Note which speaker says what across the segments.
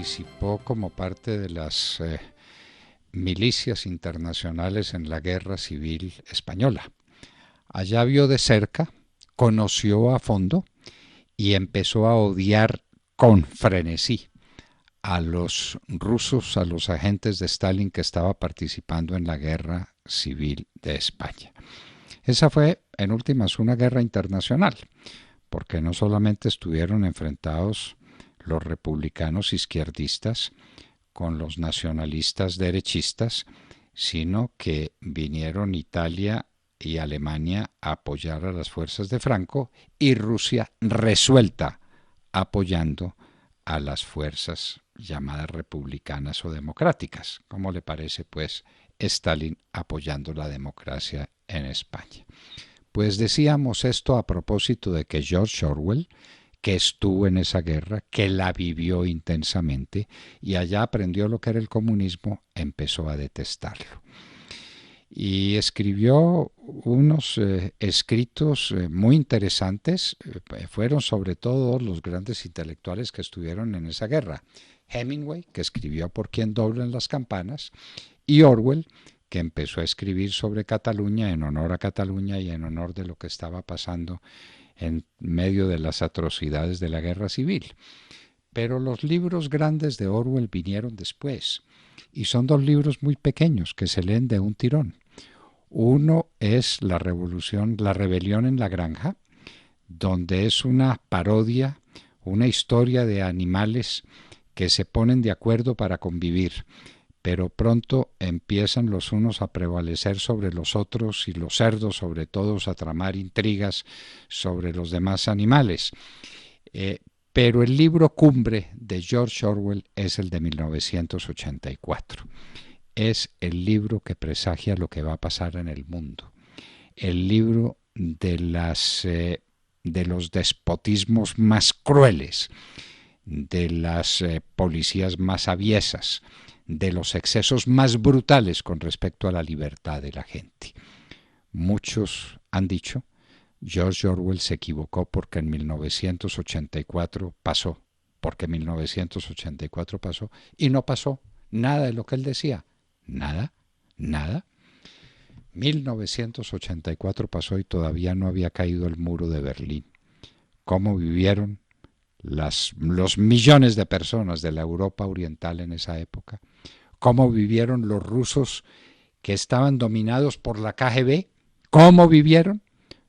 Speaker 1: participó como parte de las milicias internacionales en la Guerra Civil Española. Allá vio de cerca, conoció a fondo y empezó a odiar con frenesí a los rusos, a los agentes de Stalin que estaba participando en la Guerra Civil de España. Esa fue, en últimas, una guerra internacional, porque no solamente estuvieron enfrentados los republicanos izquierdistas con los nacionalistas derechistas, sino que vinieron Italia y Alemania a apoyar a las fuerzas de Franco y Rusia resuelta apoyando a las fuerzas llamadas republicanas o democráticas. ¿Cómo le parece, pues, Stalin apoyando la democracia en España? Pues decíamos esto a propósito de que George Orwell, que estuvo en esa guerra, que la vivió intensamente y allá aprendió lo que era el comunismo, empezó a detestarlo. Y escribió unos escritos muy interesantes, fueron sobre todo los grandes intelectuales que estuvieron en esa guerra. Hemingway, que escribió Por quién doblan las campanas, y Orwell, que empezó a escribir sobre Cataluña en honor a Cataluña y en honor de lo que estaba pasando en medio de las atrocidades de la guerra civil. Pero los libros grandes de Orwell vinieron después, y son dos libros muy pequeños que se leen de un tirón. Uno es La rebelión en la granja, donde es una parodia, una historia de animales que se ponen de acuerdo para convivir, pero pronto empiezan los unos a prevalecer sobre los otros y los cerdos sobre todo a tramar intrigas sobre los demás animales. Pero el libro cumbre de George Orwell es el de 1984. Es el libro que presagia lo que va a pasar en el mundo. El libro de los despotismos más crueles, de las policías más aviesas, de los excesos más brutales con respecto a la libertad de la gente. Muchos han dicho, George Orwell se equivocó porque en 1984 pasó, porque 1984 pasó y no pasó nada de lo que él decía. Nada, nada. 1984 pasó y todavía no había caído el muro de Berlín. ¿Cómo vivieron los millones de personas de la Europa oriental en esa época? ¿Cómo vivieron los rusos que estaban dominados por la KGB? ¿Cómo vivieron?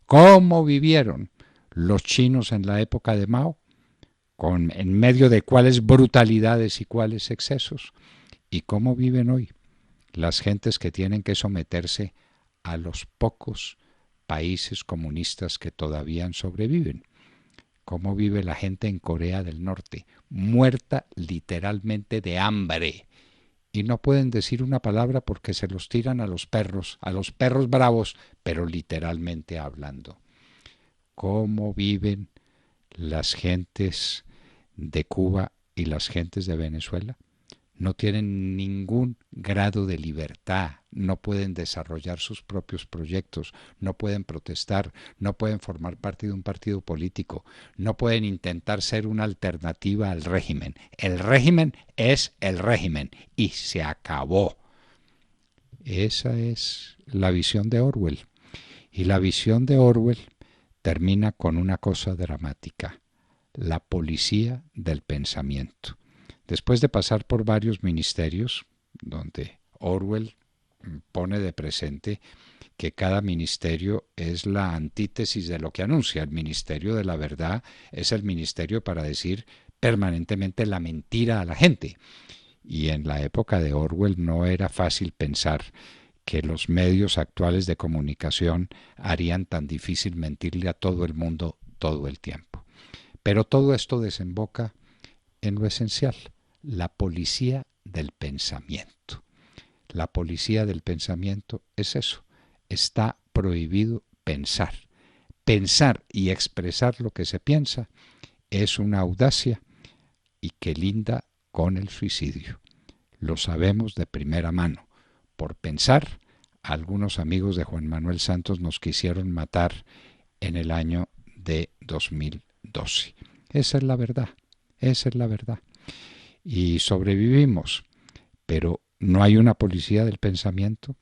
Speaker 1: ¿Cómo vivieron los chinos en la época de Mao? En medio de cuáles brutalidades y cuáles excesos. ¿Y cómo viven hoy las gentes que tienen que someterse a los pocos países comunistas que todavía sobreviven? ¿Cómo vive la gente en Corea del Norte? Muerta literalmente de hambre. Y no pueden decir una palabra porque se los tiran a los perros bravos, pero literalmente hablando. ¿Cómo viven las gentes de Cuba y las gentes de Venezuela? No tienen ningún grado de libertad, no pueden desarrollar sus propios proyectos, no pueden protestar, no pueden formar parte de un partido político, no pueden intentar ser una alternativa al régimen. El régimen es el régimen y se acabó. Esa es la visión de Orwell. Y la visión de Orwell termina con una cosa dramática: la policía del pensamiento. Después de pasar por varios ministerios, donde Orwell pone de presente que cada ministerio es la antítesis de lo que anuncia. El ministerio de la verdad es el ministerio para decir permanentemente la mentira a la gente. Y en la época de Orwell no era fácil pensar que los medios actuales de comunicación harían tan difícil mentirle a todo el mundo todo el tiempo. Pero todo esto desemboca en lo esencial: la policía del pensamiento. La policía del pensamiento es eso. Está prohibido pensar. Pensar y expresar lo que se piensa es una audacia y que linda con el suicidio. Lo sabemos de primera mano. Por pensar, algunos amigos de Juan Manuel Santos nos quisieron matar en el año de 2012. Esa es la verdad. Esa es la verdad. y sobrevivimos. Pero no hay una policía del pensamiento.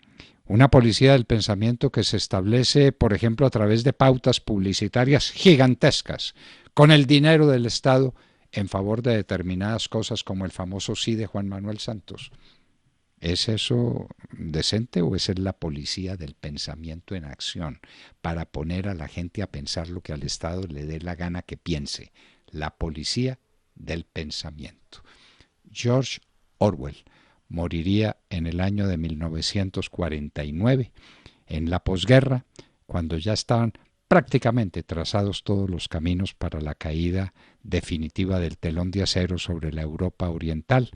Speaker 1: Una policía del pensamiento que se establece, por ejemplo, a través de pautas publicitarias gigantescas, con el dinero del Estado en favor de determinadas cosas como el famoso sí de Juan Manuel Santos. ¿Es eso decente o es la policía del pensamiento en acción para poner a la gente a pensar lo que al Estado le dé la gana que piense? La policía del pensamiento. George Orwell moriría en el año de 1949, en la posguerra, cuando ya estaban prácticamente trazados todos los caminos para la caída definitiva del telón de acero sobre la Europa oriental.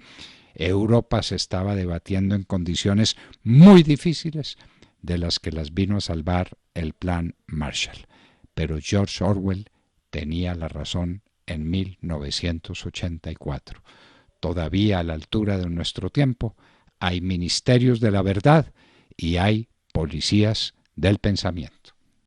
Speaker 1: Europa se estaba debatiendo en condiciones muy difíciles, de las que las vino a salvar el plan Marshall. Pero George Orwell tenía la razón en 1984. Todavía a la altura de nuestro tiempo hay ministerios de la verdad y hay policías del pensamiento.